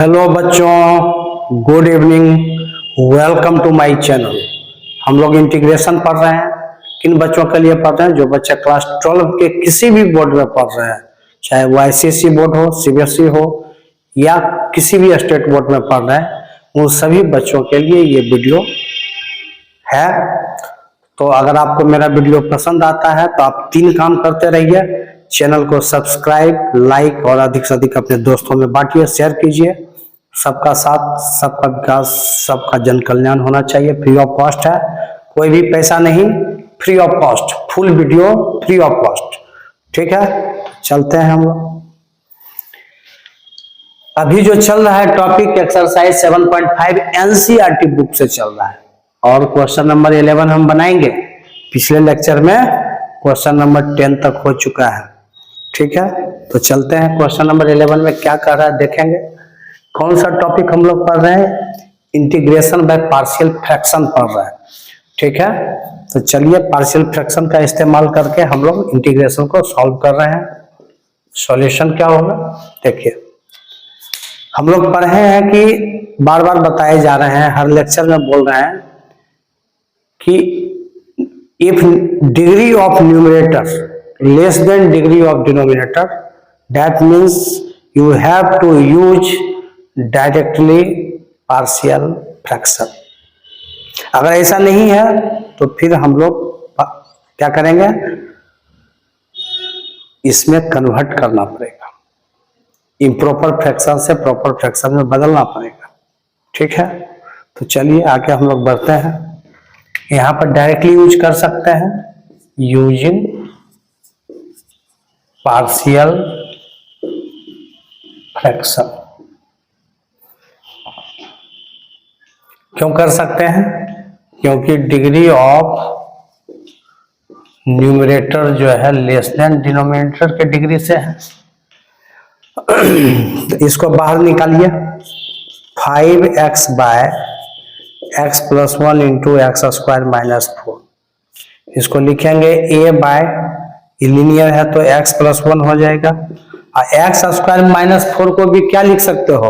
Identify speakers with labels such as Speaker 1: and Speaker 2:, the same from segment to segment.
Speaker 1: Hello बच्चों, good evening. Welcome to my channel. हम लोग इंटीग्रेशन पढ़ रहे हैं। किन बच्चों के लिए पढ़ रहे हैं? जो बच्चे क्लास 12 के किसी भी बोर्ड में पढ़ रहे हैं, चाहे वो आईसीएसई बोर्ड हो, सीबीएसई हो या किसी भी स्टेट बोर्ड में पढ़ रहे हैं, उन सभी बच्चों के लिए ये वीडियो है। तो अगर आपको मेरा वीडियो पसंद आता है तो आप 3 काम करते रहिए। चैनल को सब्सक्राइब, लाइक और अधिक से अधिक अपने दोस्तों में बांटिए, शेयर कीजिए। सबका साथ, सबका विकास, सबका जन कल्याण होना चाहिए। फ्री ऑफ कॉस्ट है, कोई भी पैसा नहीं, free of cost, full video free of cost. ठीक है, चलते हैं हम लोग। अभी जो चल रहा है टॉपिक एक्सरसाइज 7.5 एनसीईआरटी बुक से चल रहा है और क्वेश्चन नंबर 11 हम बनाएंगे। पिछले लेक्चर में क्वेश्चन नंबर 10 तक हो चुका है। ठीक है, तो चलते हैं क्वेश्चन नंबर 11 में क्या कर रहा है देखेंगे। कौन सा टॉपिक हम लोग पढ़ रहे हैं? इंटीग्रेशन बाय पार्शियल फ्रैक्शन पढ़ रहे हैं। ठीक है, तो चलिए पार्शियल फ्रैक्शन का इस्तेमाल करके हम लोग इंटीग्रेशन को सॉल्व कर रहे हैं। सॉल्यूशन क्या होगा देखिए। हम लोग पढ़े हैं कि बार बार बताए जा रहे हैं, हर लेक्चर में बोल रहे हैं कि if degree of numerator less than degree of denominator, that means you have to use directly partial fraction। अगर ऐसा नहीं है तो फिर हम लोग क्या करेंगे, इसमें कन्वर्ट करना पड़ेगा, इम्प्रॉपर फ्रैक्शन से प्रॉपर फ्रैक्शन में बदलना पड़ेगा। ठीक है, तो चलिए आगे हम लोग बढ़ते हैं। यहाँ पर डायरेक्टली यूज कर सकते हैं, यूजिंग पार्शियल फ्रैक्शन। क्यों कर सकते हैं? क्योंकि डिग्री ऑफ न्यूमरेटर जो है लेस देन डिनोमिनेटर के डिग्री से है। तो इसको बाहर निकालिए। 5x by x plus 1 into x square minus 4। इसको लिखेंगे a बाय, लीनियर है तो x प्लस 1 हो जाएगा। और एक्स स्क्वायर माइनस 4 को भी क्या लिख सकते हो?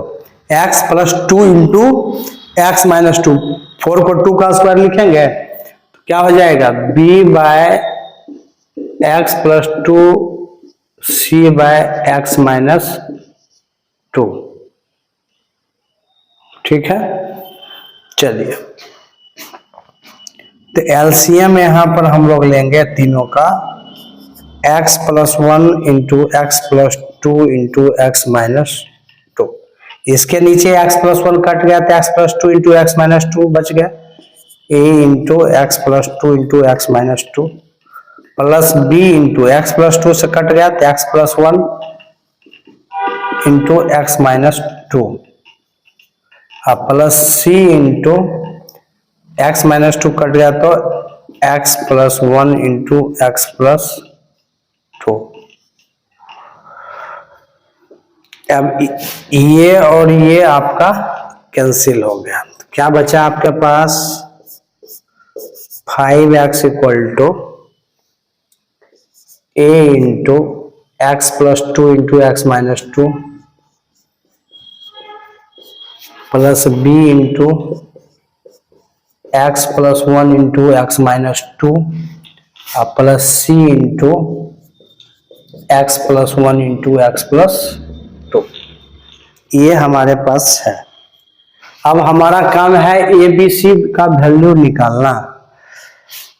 Speaker 1: x plus 2 into x minus 2। 4 को 2 का स्क्वायर लिखेंगे तो क्या हो जाएगा? b by x plus 2 c by x minus 2। ठीक है, चलिए तो एलसीएम यहां पर हम लोग लेंगे तीनों का, x plus 1 into x plus 2 into x minus 2। इसके नीचे x प्लस 1 कट गया तो x plus 2 into x minus 2 बच गया। a into x plus 2 into x minus 2 plus b into x plus 2 से कट गया तो x plus 1 into x minus 2 और plus c into x minus 2 cut गया तो x plus 1 into x plus 2। अब ये और ये आपका कैंसिल हो गया, तो क्या बचा आपके पास? 5x equal to a into x plus 2 into x minus 2 plus b into x plus 1 into x minus 2 और plus c into x plus 1 into x plus 2। ये हमारे पास है। अब हमारा काम है ABC का वैल्यू निकालना।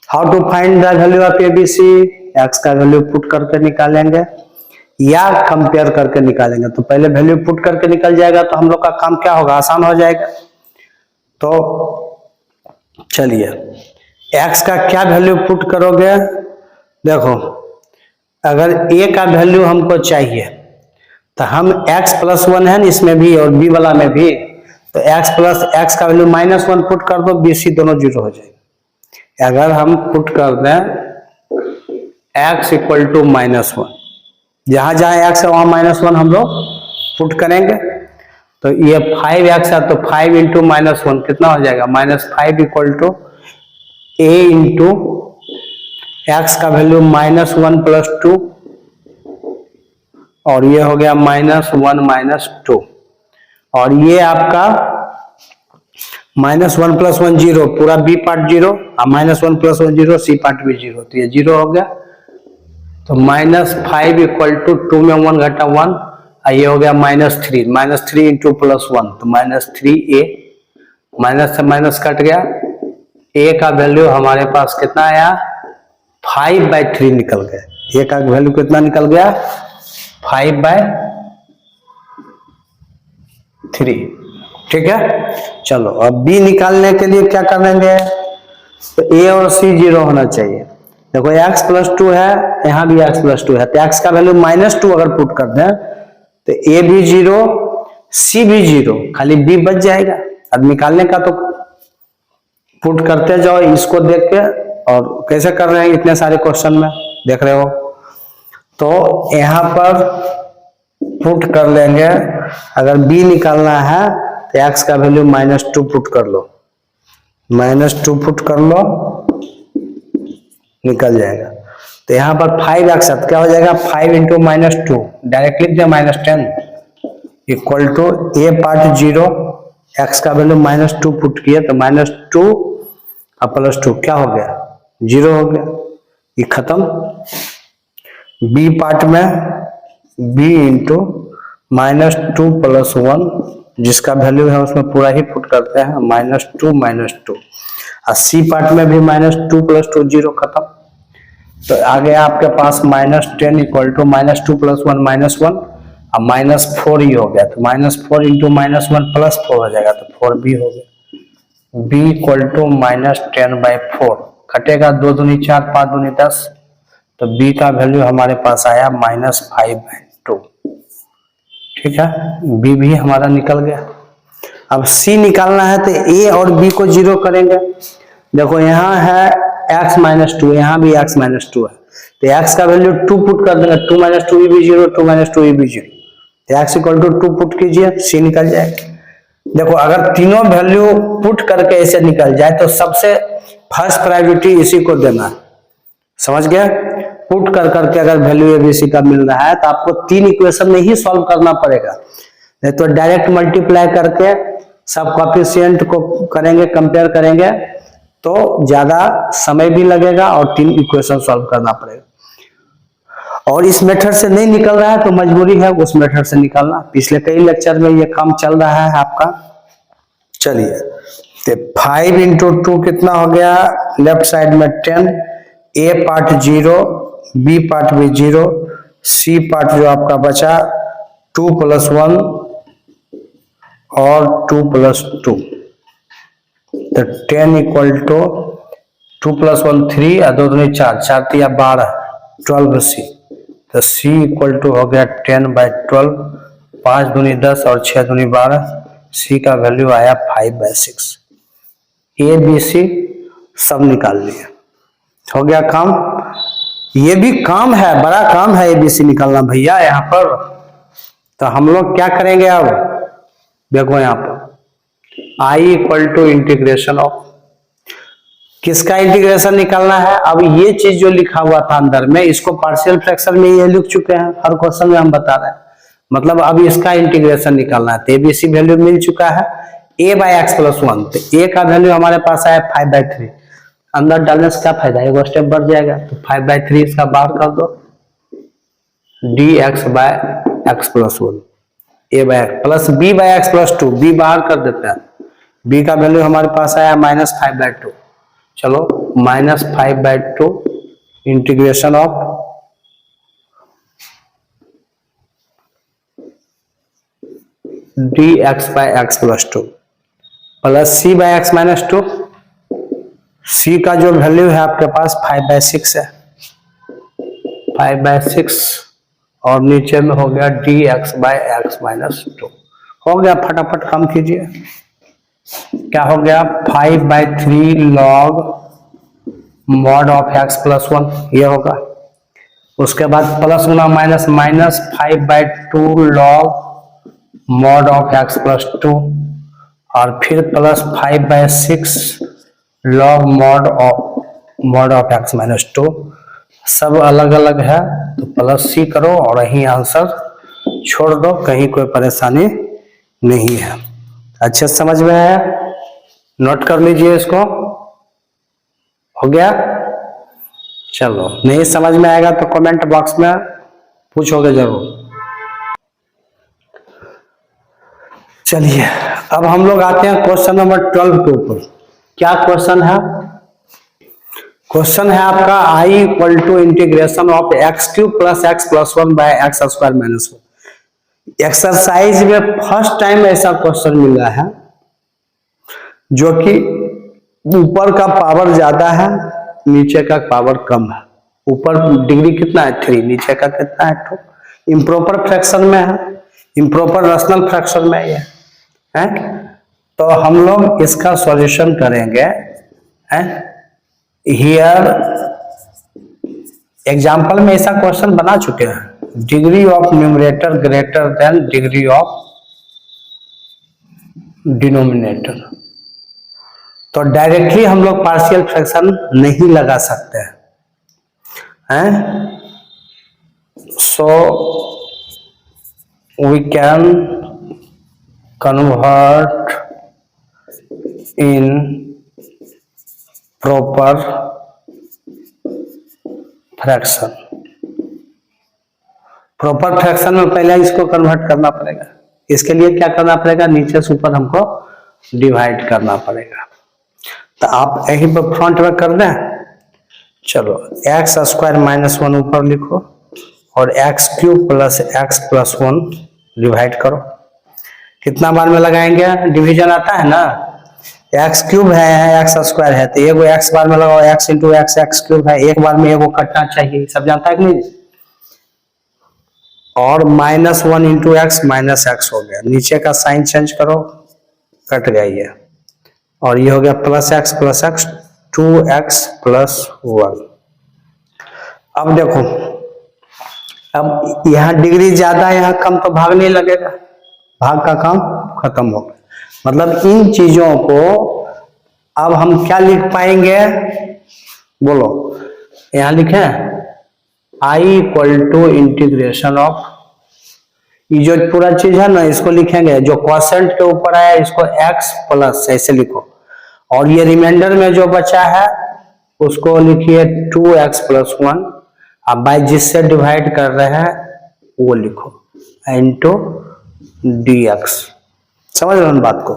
Speaker 1: How to find the value of ABC? x का वैल्यू पुट करके निकालेंगे या कंपेयर करके निकालेंगे। तो पहले वैल्यू पुट करके निकल जाएगा तो हम लोग का काम क्या होगा, आसान हो जाएगा। तो चलिए x का क्या वैल्यू पुट करोगे? देखो, अगर a का वैल्यू हमको चाहिए तो हम x प्लस 1 है ना इसमें भी और b वाला में भी, तो x प्लस x का वैल्यू माइनस 1 पुट कर दो, bc दोनों जीरो हो जाएगा। अगर हम पुट कर दें x इक्वल टू माइनस 1, जहां जहां x है वहां माइनस 1 हम लोग पुट करेंगे। तो ये 5x है तो 5 इंटू माइनस 1 कितना हो जाएगा? Minus 5 equal to a into x का वैल्यू माइनस 1 प्लस 2 और ये हो गया -1 -2 और ये आपका -1 + 1 0, पूरा बी पार्ट 0 और -1 + 1 0, सी पार्ट भी 0, तो ये 0 हो गया। तो -5 = 2 में 1 घटा 1, ये हो गया -3, -3 इंटू +1, तो -3a, माइनस से माइनस कट गया, a का वैल्यू हमारे पास कितना आया, 5/3 निकल गया। a का वैल्यू कितना निकल गया, 5/3। ठीक है, चलो अब b निकालने के लिए क्या करेंगे, तो a और c 0 होना चाहिए। देखो x + 2 है, यहाँ भी x + 2 है, तो x का वैल्यू -2 अगर पुट कर दें तो a भी 0, c भी 0, खाली b बच जाएगा। अब निकालने का तो पुट करते जाओ इसको देख के, और कैसे कर रहे हैं इतने सारे क्वेश्चन में देख रहे हो। तो यहाँ पर पुट कर लेंगे, अगर b निकालना है तो x का वैल्यू -2 पुट कर लो, -2 पुट कर लो, निकल जाएगा। तो यहाँ पर 5x क्या हो जाएगा, 5 × -2, डायरेक्ट लिख दिया -10 = a पार्ट 0, x का वैल्यू -2 पुट किए तो -2 और +2 क्या हो गया, 0 हो गया, ये खत्म। b पार्ट में b × -2 + 1, जिसका वैल्यू है उसमें पूरा ही पुट करते हैं, -2 -2, और c पार्ट में भी -2 + 2 0, खत्म। तो आगे आपके पास -10 = -2 + 1 -1 और -4 ही हो गया, तो -4 × -1 +4 हो जाएगा, तो 4b हो गया। b = -10/4, कटेगा 2 दूनी 4, 5 दूनी 10, तो b का वैल्यू हमारे पास आया -5/2। ठीक है, b भी हमारा निकल गया। अब c निकालना है तो a और b को 0 करेंगे। देखो यहाँ है x -2, यहाँ भी x -2 है, तो x का वैल्यू 2 पुट कर देंगे, 2 - 2 भी 0, 2 - 2 भी 0, तो x = 2 पुट कीजिए, c निकल जाएगा। देखो अगर तीनों वैल्यू पुट करके ऐसे निकल जाए तो सबसे फर्स्ट प्रायोरिटी इसी को देना है, समझ गए। पुट कर करके अगर वैल्यू एबीसी का मिल रहा है तो आपको 3 इक्वेशन में ही सॉल्व करना पड़ेगा, नहीं तो डायरेक्ट मल्टीप्लाई करके सब कोएफिशिएंट को करेंगे, कंपेयर करेंगे तो ज्यादा समय भी लगेगा और 3 इक्वेशन सॉल्व करना पड़ेगा। और इस मेथड से नहीं निकल रहा है तो मजबूरी है उस मेथड से निकालना, पिछले कई लेक्चर में ये काम चल रहा है आपका। चलिए, तो 5 × 2 कितना हो गया, लेफ्ट साइड में 10, a पार्ट 0, b पार्ट भी 0, c पार्ट जो आपका बचा 2 + 1 और 2 + 2, तो 10 = 2 + 1 3 और 2 दूनी 4, 4 × 3 = 12, 12c, तो c = हो गया 10/12, 5 दूनी 10 और 6 दूनी 12, c का वैल्यू आया 5/6। a b c सब निकाल लिए, हो गया काम। ये भी काम है, बड़ा काम है ABC निकालना भैया यहाँ पर। तो हम लोग क्या करेंगे, अब देखो यहाँ पर I = इंटीग्रेशन ऑफ, किसका इंटीग्रेशन निकालना है। अब ये चीज जो लिखा हुआ था अंदर में, इसको पार्शियल फ्रैक्शन में ये लिख चुके हैं, हर क्वेश्चन में हम बता रहे हैं, मतलब अब इसका इंटीग्रेशन निकालना है। तो ABC वैल्यू मिल चुका है a/x + 1, तो a का वैल्यू हमारे पास आया 5/3, अंदर डालने से क्या फायदा है, एक स्टेप बढ़ जाएगा, तो 5/3 इसका बाहर कर दो, dx/x + 1 a/x plus b/x + 2, b बाहर कर देते हैं, b का वैल्यू हमारे पास आया -5/2। चलो -5/2 integration of dx/x + 2 plus c/x - 2, c का जो वैल्यू है आपके पास 5/6 है, 5/6 और नीचे में हो गया dx/x - 2, हो गया। फटाफट काम कीजिए, क्या हो गया 5/3 log mod of x + 1, ये होगा। उसके बाद plus Guna minus, -5/2 log mod of x + 2, और फिर plus 5/6 log mod of x - 2, सब अलग अलग है तो प्लस c करो और यही आंसर छोड़ दो, कहीं कोई परेशानी नहीं है। अच्छे समझ में आया? नोट कर लीजिए इसको। हो गया? चलो, नहीं समझ में आएगा तो कमेंट बॉक्स में पूछोगे जरूर। चलिए, अब हम लोग आते हैं क्वेश्चन नंबर 12 के ऊपर। क्या क्वेश्चन है? क्वेश्चन है आपका I equal to integration of x cube plus x plus 1 by x square minus 1। Exercise में फर्स्ट टाइम ऐसा क्वेश्चन मिला है जो कि ऊपर का पावर ज्यादा है, नीचे का पावर कम है। ऊपर डिग्री कितना है 3, नीचे का कितना है 2। इम्प्रॉपर फ्रैक्शन में है, इम्प्रॉपर रैशनल फ्रैक्शन में ये है। तो हम लोग इसका सॉल्यूशन करेंगे। हियर एग्जाम्पल में ऐसा क्वेश्चन बना चुके हैं, degree of numerator greater than degree of denominator. तो डायरेक्टली हम लोग पार्शियल फ्रैक्शन नहीं लगा सकते हैं। So we can convert in proper fraction. Proper fraction में पहले इसको कन्वर्ट करना पड़ेगा। इसके लिए क्या करना पड़ेगा? नीचे से ऊपर हमको डिवाइड करना पड़ेगा। तो आप यही पर फ्रंट में कर दें। चलो, एक्स स्क्वायर माइनस 1 ऊपर लिखो और x cube plus x plus 1 divide करो। कितना बार में लगाएंगे? डिवीजन आता है ना, एक्स क्यूब है एक्स स्क्वायर है तो एगो एक्स बार में लगाओ, x into x x cube है, एक बार में एगो कटना चाहिए, सब जानता है कि नहीं। और minus 1 into x minus x हो गया, नीचे का साइन चेंज करो, कट गया ये। और ये हो गया प्लस एक्स 2x प्लस 1। अब देखो, अब यहाँ डिग्री ज्यादा है यहाँ कम तो भाग नहीं लगेगा, भाग का काम खत्म हो गया। मतलब इन चीजों को अब हम क्या लिख पाएंगे? बोलो, यहां लिखे आई इक्वल टू इंटीग्रेशन ऑफ, ये जो पूरा चीज है ना इसको लिखेंगे, जो क्वोशेंट के ऊपर आया इसको x प्लस ऐसे लिखो, और ये रिमाइंडर में जो बचा है उसको लिखिए 2x प्लस 1। अब बाई जिससे डिवाइड कर रहे हैं वो लिखो इंटू dx। समझ रहे हैं बात को?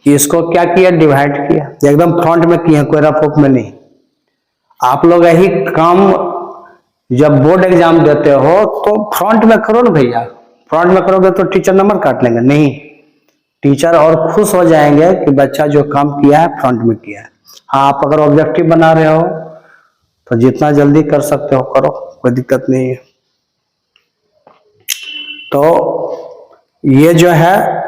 Speaker 1: इसको क्या किया? डिवाइड किया, एकदम फ्रंट में किया, कोई रफ में नहीं। आप लोग यही काम जब बोर्ड एग्जाम देते हो तो फ्रंट में करो ना भैया। फ्रंट में करोगे तो टीचर नंबर काट लेंगे नहीं, टीचर और खुश हो जाएंगे कि बच्चा जो काम किया है फ्रंट में किया है। हाँ, आप अगर ऑब्जेक्टिव बना रहे हो तो जितना जल्दी कर सकते हो करो, कोई दिक्कत नहीं है। तो ये जो है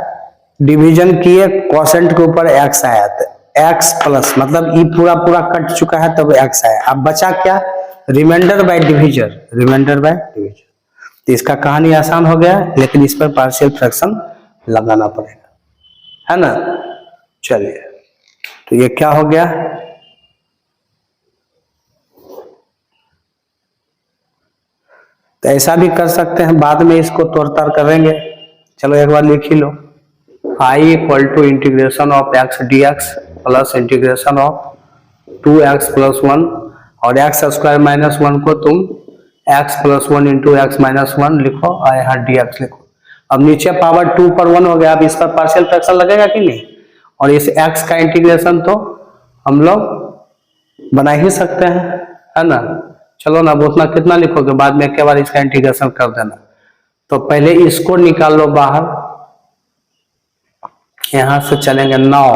Speaker 1: डिवीजन किए, क्वोशेंट के ऊपर x आया तो x प्लस, मतलब ये पूरा पूरा कट चुका है तब x आया। अब बचा क्या? Reminder by division, reminder by division. तो इसका कहानी आसान हो गया, लेकिन इस पर पार्शियल फ्रैक्शन लगाना पड़ेगा, है ना। चलिए, तो ये क्या हो गया? तो ऐसा भी कर सकते हैं, बाद में इसको तोड़-ताड़ करेंगे। चलो एक बार लिख ही लो, I equal to integration of x d x plus integration of 2x plus 1, और एक्स स्क्वायर माइनस 1 को तुम x plus 1 into x minus 1 लिखो और यहाँ dx लिखो। अब नीचे पावर 2 पर 1 हो गया, अब इस पर पार्शियल फ्रैक्शन लगेगा कि नहीं? और इस x का इंटीग्रेशन तो हम लोग बना ही सकते हैं, है ना। चलो ना, उतना कितना लिखोगे, बाद में एक बार इसका इंटीग्रेशन कर देना। तो पहले इसको निकाल लो बाहर, यहां से चलेंगे 9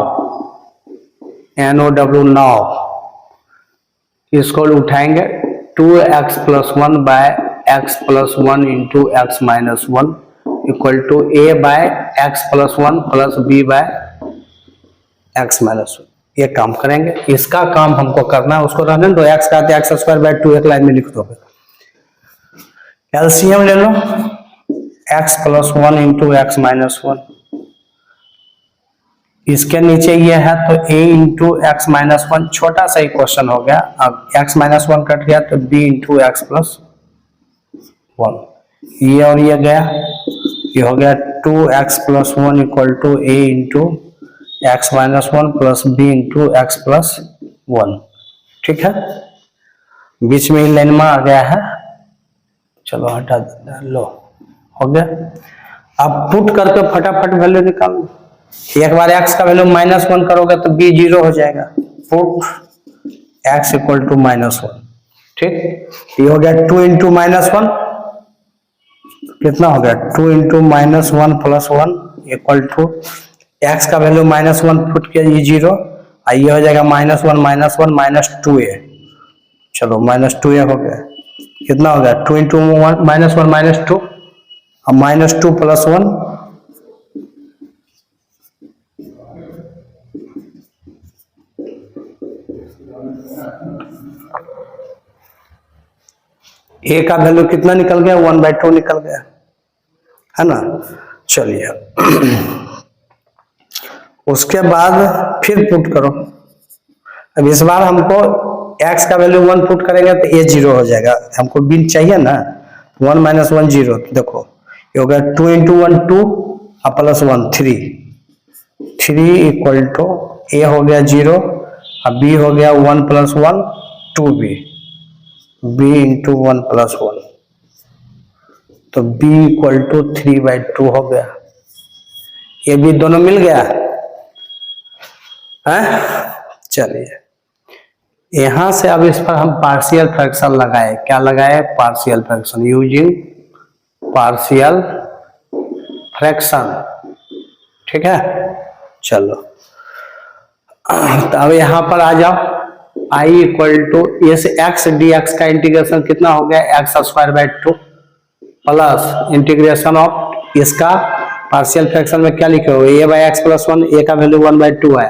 Speaker 1: NOW 9, इसको उठाएंगे 2x plus 1 by x plus 1 into x minus 1 equal to a by x plus 1 plus b by x minus 1। ये काम करेंगे, इसका काम हमको करना है, उसको रहने दो। एक्स का एक्स स्क्वायर बाय 2 एक लाइन में लिख दो। एलसीएम ले लो, x plus 1 into x minus 1, इसके नीचे ये है तो a इंटू एक्स माइनस 1, छोटा सा ही क्वेश्चन हो गया। अब x माइनस 1 कट गया तो b इंटू एक्स प्लस 1, ये और ये गया, ये हो गया 2x+1 equal to a into x-1 plus b into x+1। ठीक है, बीच में ही लाइन में आ गया है, चलो हटा लो, हो गया। अब पुट करके फटाफट वैल्यू निकाल लो। एक बार x का वैल्यू -1 करोगे तो b 0 हो जाएगा। Put x equal to -1। ठीक, ये हो गया 2 इंटू -1 कितना हो गया, 2 into -1 plus 1 equal to x का वैल्यू -1 पुट किया, ये 0, ये हो जाएगा -1 -2a। चलो -2a हो गया, कितना हो गया, 2 इंटू -1 -2, अब -2 प्लस 1, a का वैल्यू कितना निकल गया, 1/2 निकल गया, है ना। चलिए उसके बाद फिर पुट करो। अब इस बार हमको x का वैल्यू 1 पुट करेंगे तो a 0 हो जाएगा, हमको b चाहिए ना, 1 - 1 0, देखो ये हो गया 2 into 1 2 plus 1 3 equal to a हो गया 0, अब b हो गया 1 + 1 2b, b इंटू 1 + 1, तो b इक्वल टू 3/2 हो गया। ये भी दोनों मिल गया है। चलिए यहां से अब इस पर हम पार्शियल फ्रैक्शन लगाए, क्या लगाए, partial fraction, using partial fraction. ठीक है, चलो तो अब यहां पर आ जाओ, i इक्वल टू ये से x dx का इंटीग्रेशन कितना हो गया, x² प्लस इंटीग्रेशन ऑफ इसका पार्शियल फ्रैक्शन में क्या लिखे हो, a/x+1, a का वैल्यू 1/2 है,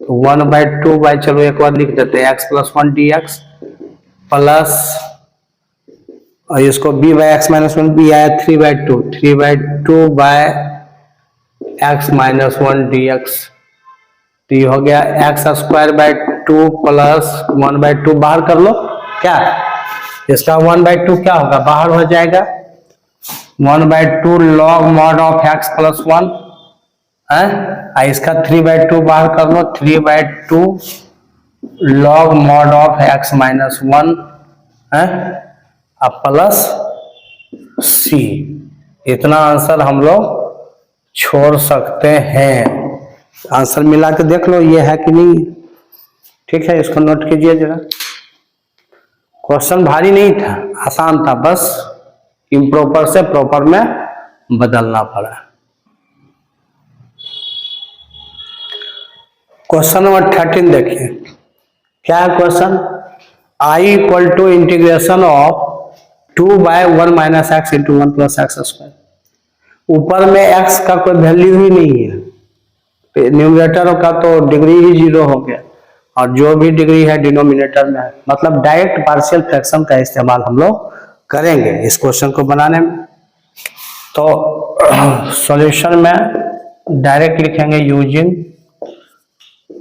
Speaker 1: तो 1/2 बाई, चलो एक बार लिख देते हैं, x+1 dx प्लस और इसको b/x-1 b आया 3/2 बाय x-1 dx, तो ये हो गया x²/2 प्लस 1/2, बाहर कर लो, क्या इसका 1/2 क्या होगा, बाहर हो जाएगा, 1/2 log mod ऑफ x+1 है, इसका 3/2 बाहर कर लो, 3/2 log mod ऑफ x-1 है, अब प्लस c। इतना आंसर हम लोग छोड़ सकते हैं। आंसर मिला के देख लो ये है कि नहीं। ठीक है, इसको नोट कीजिए जरा। क्वेश्चन भारी नहीं था, आसान था, बस इम्प्रॉपर से प्रॉपर में बदलना पड़ा। क्वेश्चन नंबर 13 देखिए, क्या है question, i equal to integration of 2/1 - x into 1 + x²। ऊपर में x का कोई वैल्यू ही नहीं है, न्यूमरेटर का तो डिग्री ही 0 हो गया, और जो भी डिग्री है डिनोमिनेटर में है, मतलब डायरेक्ट पार्शियल फ्रैक्शन का इस्तेमाल हम लोग करेंगे इस क्वेश्चन को बनाने में। तो सॉल्यूशन में डायरेक्ट लिखेंगे यूजिंग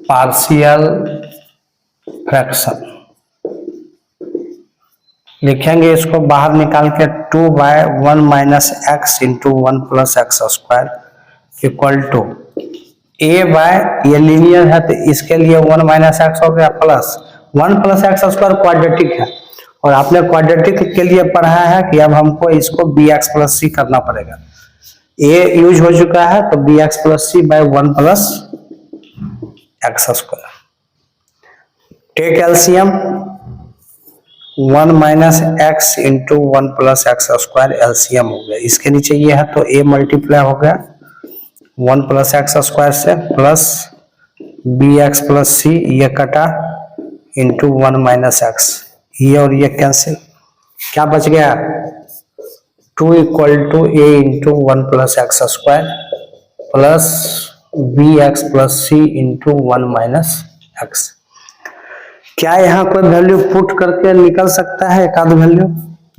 Speaker 1: पार्शियल फ्रैक्शन, लिखेंगे इसको बाहर निकाल के 2/1 - x into 1 + x² equal to ये लीनियर है तो इसके लिए 1 - x हो गया, प्लस 1 + x² क्वाड्रेटिक है, और आपने क्वाड्रेटिक के लिए पढ़ा है कि अब हमको इसको bx + c करना पड़ेगा। a यूज हो चुका है तो bx + c by 1 + x²। Take LCM, 1 - x into 1 + x² LCM हो गया, इसके नीचे ये है तो a मल्टीप्लाई हो गया 1 + x² से, प्लस bx + c, ये कटा इंटू 1 - x, ये और ये कैंसिल, क्या बच गया, 2 equal to a into 1 + x² plus bx + c into 1 - x। क्या यहाँ कोई वैल्यू पुट करके निकल सकता है, एक आध वैल्यू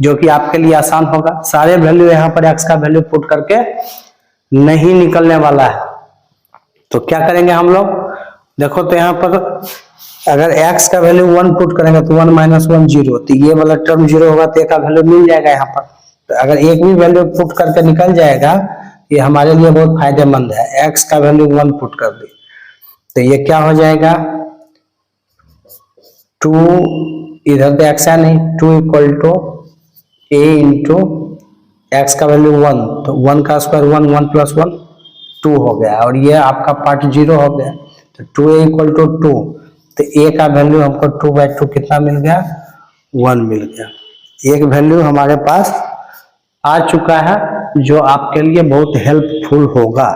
Speaker 1: जो कि आपके लिए आसान होगा। सारे वैल्यू यहाँ पर x का वैल्यू पुट करके नहीं निकलने वाला है, तो क्या करेंगे हम लोग, देखो तो यहाँ पर अगर x का वैल्यू 1 पुट करेंगे तो 1 - 1 0, तो ये वाला टर्म 0 होगा, तो a का वैल्यू मिल जाएगा यहाँ पर। तो अगर एक भी वैल्यू पुट करके निकल जाएगा, ये हमारे लिए बहुत फायदेमंद है। x का वैल्यू 1 पुट कर दी तो ये क्या हो जाएगा 2, इधर तो x है नहीं, 2 equal to a into x का वैल्यू 1, तो 1 का स्क्वायर 1, 1 प्लस 1 2 हो गया, और ये आपका पार्ट 0 हो गया, तो 2a इक्वल टू 2, तो a का वैल्यू हमको 2/2 कितना मिल गया 1 मिल गया। एक वैल्यू हमारे पास आ चुका है जो आपके लिए बहुत हेल्पफुल होगा।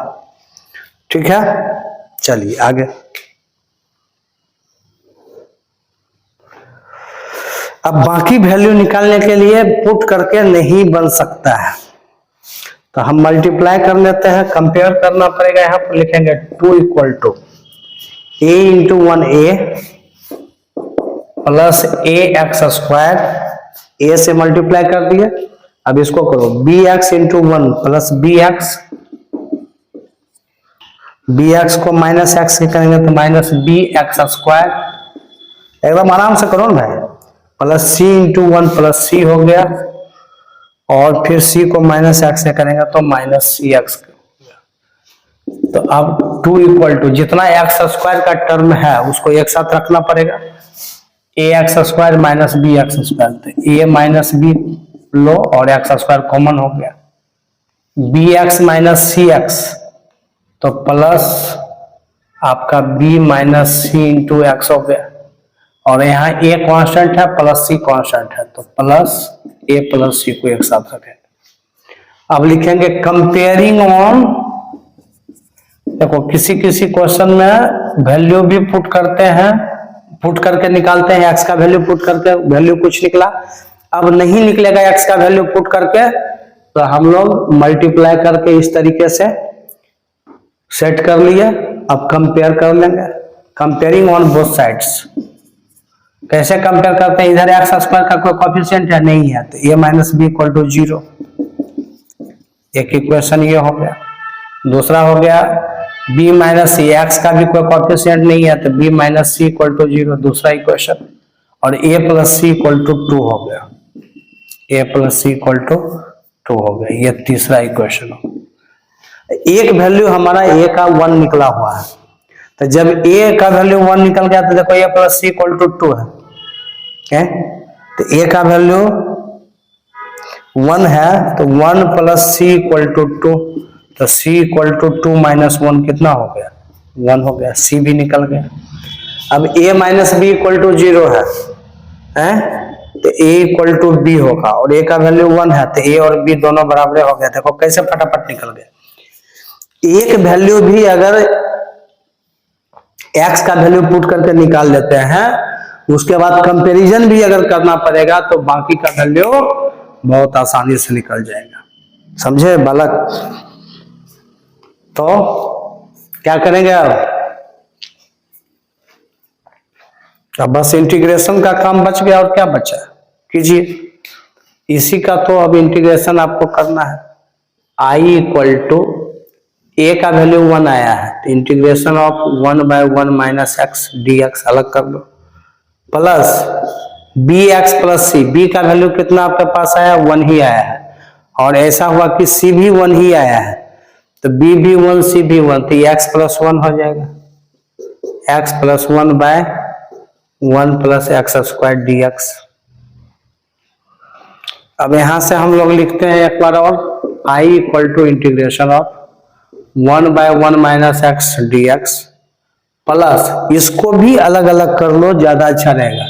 Speaker 1: ठीक है, चलिए आगे। अब बाकी वैल्यू निकालने के लिए पुट करके नहीं बन सकता है, तो हम मल्टीप्लाई कर लेते हैं, कंपेयर करना पड़ेगा। यहाँ पर लिखेंगे 2 equal to a into 1a plus a x square, a से मल्टीप्लाई कर दिए। अब इसको करो bx इंटू 1 प्लस bx को माइनस x के करेंगे तो माइनस bx स्क्वायर, एकदम आराम से करो ना भाई, plus c into 1 plus c हो गया, और फिर c को माइनस x से करेंगे तो माइनस cx। तो अब 2 इक्वल टू जितना एक्स स्क्वायर का टर्म है उसको एक साथ रखना पड़ेगा, a x square minus b x square, तो ए माइनस बी लो और एक्स स्क्वायर कॉमन हो गया, बी एक्स माइनस सी एक्स, तो प्लस आपका बी माइनस सी इंटू एक्स हो गया, और यहाँ ए कांस्टेंट है प्लस सी कांस्टेंट है, तो प्लस ए प्लस सी को एक साथ रखेंगे। अब लिखेंगे कंपेयरिंग ऑन, देखो किसी किसी क्वेश्चन में वैल्यू भी पुट करते हैं, पुट करके निकालते हैं, एक्स का वैल्यू पुट करके वैल्यू कुछ निकला, अब नहीं निकलेगा एक्स का वैल्यू पुट करके, तो हम लोग मल्टीप्लाई करके इस तरीके से सेट कर लिए। अब कंपेयर कर लेंगे, कंपेयरिंग ऑन बोथ साइड्स। कैसे कंपेयर करते हैं, इधर एक्स स्क्वायर का कोई कोएफिशिएंट है नहीं है, तो a minus B equal to 0, एक इक्वेशन ये हो गया। दूसरा हो गया b माइनस सी, एक्स का भी कोई कोएफिशिएंट नहीं है तो b minus C equal to 0, दूसरा इक्वेशन, और a plus C equal to 2 हो गया, a plus C equal to 2 हो गया, ये तीसरा इक्वेशन हो। एक वैल्यू हमारा a का 1 निकला हुआ है, तो जब a का वैल्यू 1 निकल गया तो देखो a plus C equal to 2 है, तो a का वैल्यू 1 है तो 1 प्लस सी इक्वल टू 2, तो c इक्वल टू 2 माइनस 1 कितना हो गया 1 हो गया, c भी निकल गया। अब a minus B equal to 0 है, तो a इक्वल टू b होगा, और a का वैल्यू 1 है तो a और b दोनों बराबर हो गया। देखो कैसे फटाफट निकल गया। एक वैल्यू भी अगर x का वैल्यू पुट करके निकाल लेते हैं, उसके बाद कंपैरिजन भी अगर करना पड़ेगा तो बाकी का वैल्यू बहुत आसानी से निकल जाएगा, समझे बालक। तो क्या करेंगे अब बस इंटीग्रेशन का काम बच गया, और क्या बचा कीजिए इसी का। तो अब इंटीग्रेशन आपको करना है, i इक्वल टू a का वैल्यू 1 आया है, तो integration of 1/1 minus x d x अलग कर लो, प्लस बी एक्स प्लस सी, बी का वैल्यू कितना आपके पास आया 1 ही आया है, और ऐसा हुआ कि सी भी 1 ही आया है, तो b भी 1 c भी 1, तो x प्लस 1 हो जाएगा, x plus 1 by 1 plus x square d x. अब यहां से हम लोग लिखते हैं एक बार और, i equal to integration of 1/1 minus x d x, plus इसको भी अलग अलग कर लो ज्यादा अच्छा रहेगा,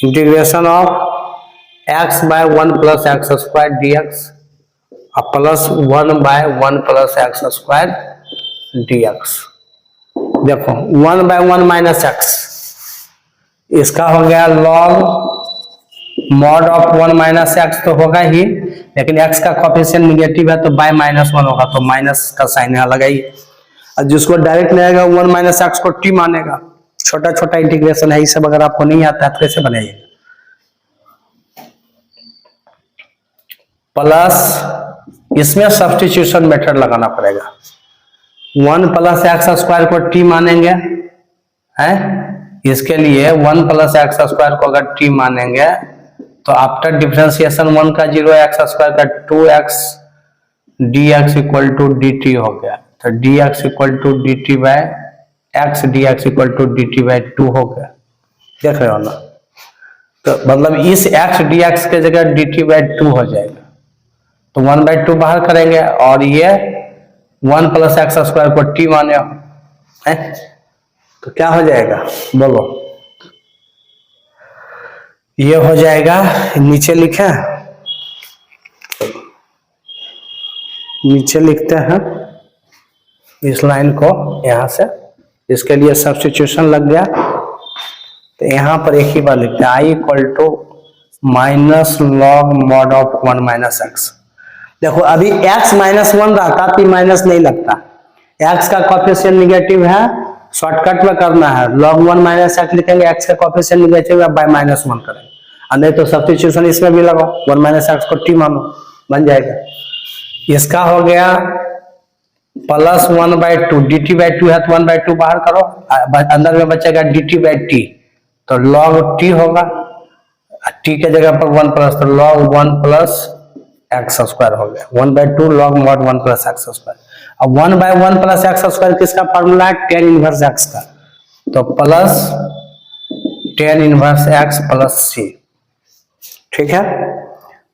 Speaker 1: integration of x by 1 plus x square d x, plus 1/1 plus x square d x. देखो 1/1 माइनस एक्स, इसका हो गया log mod of 1 minus x, तो होगा ही, लेकिन x का कोएफिशिएंट निगेटिव है तो बाय माइनस 1 होगा, तो माइनस का साइन यहाँ लगाइए, और जिसको डायरेक्ट नहीं आएगा 1 माइनस एक्स को t मानेगा। छोटा छोटा इंटीग्रेशन है, ये सब अगर आपको नहीं आता है तो कैसे बनाइएगा। प्लस इसमें सब्स्टिट्यूशन मेथड लगाना पड़ेगा, 1 प्लस एक्स स्क्वायर को t मानेंगे, इसके लिए 1 प्लस एक्स स्क्वायर को अगर t मानेंगे तो आफ्टर डिफरेंशिएशन 1 का 0, एक्स स्क्वायर का 2x d x equal to d t हो गया, तो d x equal to d t by x, d x equal to d t by 2 हो गया। देख रहे हो ना, तो मतलब इस एक्स डी एक्स के जगह डी टी बाय 2 हो जाएगा, तो 1/2 बाहर करेंगे और ये 1 प्लस एक्स स्क्वायर को टी माने है, तो क्या हो जाएगा बोलो, ये हो जाएगा, नीचे लिखे, नीचे लिखते हैं इस लाइन को यहां से, इसके लिए सब्स्टिट्यूशन लग गया, तो यहां पर एक ही बार लिखते हैं I equal to minus log mod of 1 minus x. देखो अभी x माइनस 1 रहता तो माइनस नहीं लगता, x का कोफिशिएंट निगेटिव है, शॉर्टकट में करना है, log 1 माइनस एक्स लिखेंगे, x का कोफिशिएंट निगेटिव है, बाय माइनस 1 करेंगे, नहीं तो सब्स्टिट्यूशन इसमें भी लगाओ, 1 माइनस एक्स को t मानो, बन जाएगा। इसका हो गया प्लस 1/2, डी टी बाई 2 है तो 1/2 बाहर करो, अंदर में बचेगा डी टी बाई टी, तो log t होगा, t के जगह पर 1 प्लस, तो log 1 प्लस एक्स स्क्वायर हो गया, 1/2 log mod 1 plus x square. अब 1/1 प्लस एक्स स्क्वायर किसका फॉर्मूला है, tan इनवर्स एक्स का, तो plus tan inverse x plus c, ठीक है।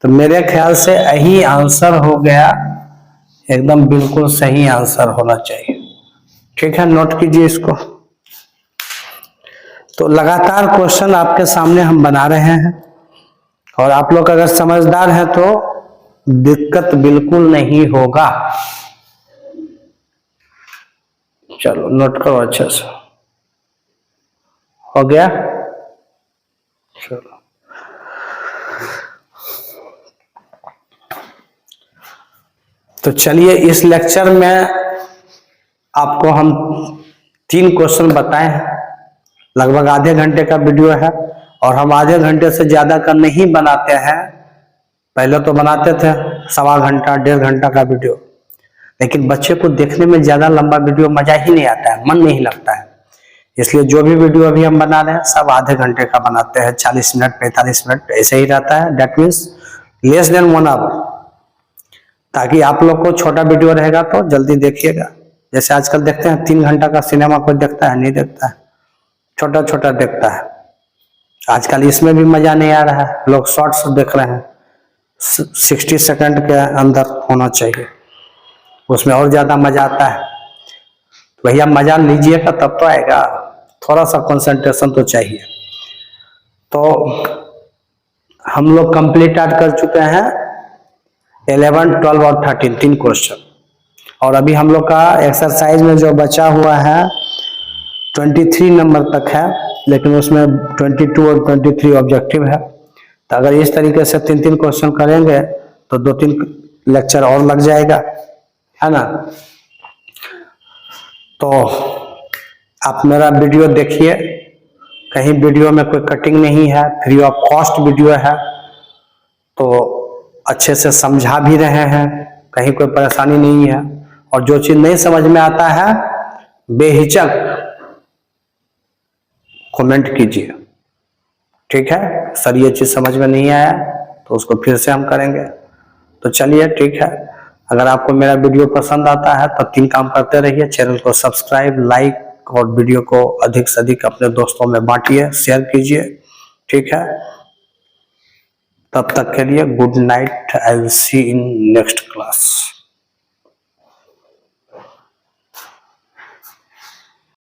Speaker 1: तो मेरे ख्याल से यही आंसर हो गया, एकदम बिल्कुल सही आंसर होना चाहिए, ठीक है, नोट कीजिए इसको। तो लगातार क्वेश्चन आपके सामने हम बना रहे हैं, और आप लोग अगर समझदार हैं तो दिक्कत बिल्कुल नहीं होगा। चलो नोट करो अच्छे से, हो गया, चलो। तो चलिए इस लेक्चर में आपको हम 3 क्वेश्चन बताए हैं, लगभग आधे घंटे का वीडियो है, और हम आधे घंटे से ज्यादा का नहीं बनाते हैं, पहले तो बनाते थे 1.25 घंटा 1.5 घंटा का वीडियो, लेकिन बच्चे को देखने में ज्यादा लंबा वीडियो मजा ही नहीं आता है, मन नहीं लगता है, इसलिए जो भी वीडियो अभी हम बना रहे हैं सब आधे घंटे का बनाते हैं, 40 मिनट 45 मिनट ऐसे ही रहता है, that means less than 1 hour, ताकि आप लोग को छोटा वीडियो रहेगा तो जल्दी देखिएगा। जैसे आजकल देखते हैं 3 घंटा का सिनेमा कोई देखता है, नहीं देखता है, छोटा छोटा देखता है। आजकल इसमें भी मजा नहीं आ रहा है, लोग शॉर्ट्स देख रहे हैं, 60 सेकंड के अंदर होना चाहिए, उसमें और ज्यादा मजा आता है। भैया मजा लीजिएगा तब तो आएगा, थोड़ा सा कंसंट्रेशन तो चाहिए। तो हम लोग कंप्लीट ऐड कर चुके हैं 11, 12 और 13 3 क्वेश्चन, और अभी हम लोग का एक्सरसाइज में जो बचा हुआ है 23 नंबर तक है, लेकिन उसमें 22 और 23 ऑब्जेक्टिव है। तो अगर इस तरीके से 3-3 क्वेश्चन करेंगे तो 2-3 लेक्चर और लग जाएगा, है ना। तो आप मेरा वीडियो देखिए, कहीं वीडियो में कोई कटिंग नहीं है, फ्री ऑफ कॉस्ट वीडियो है, तो अच्छे से समझा भी रहे हैं, कहीं कोई परेशानी नहीं है। और जो चीज नहीं समझ में आता है बेहिचक कमेंट कीजिए, ठीक है, सर ये चीज समझ में नहीं आया तो उसको फिर से हम करेंगे। तो चलिए ठीक है, अगर आपको मेरा वीडियो पसंद आता है तो 3 काम करते रहिए, चैनल को सब्सक्राइब, लाइक, और वीडियो को अधिक से अधिक अपने दोस्तों में बांटिए, शेयर कीजिए, ठीक है। तब तक के लिए good night, I will see in next class.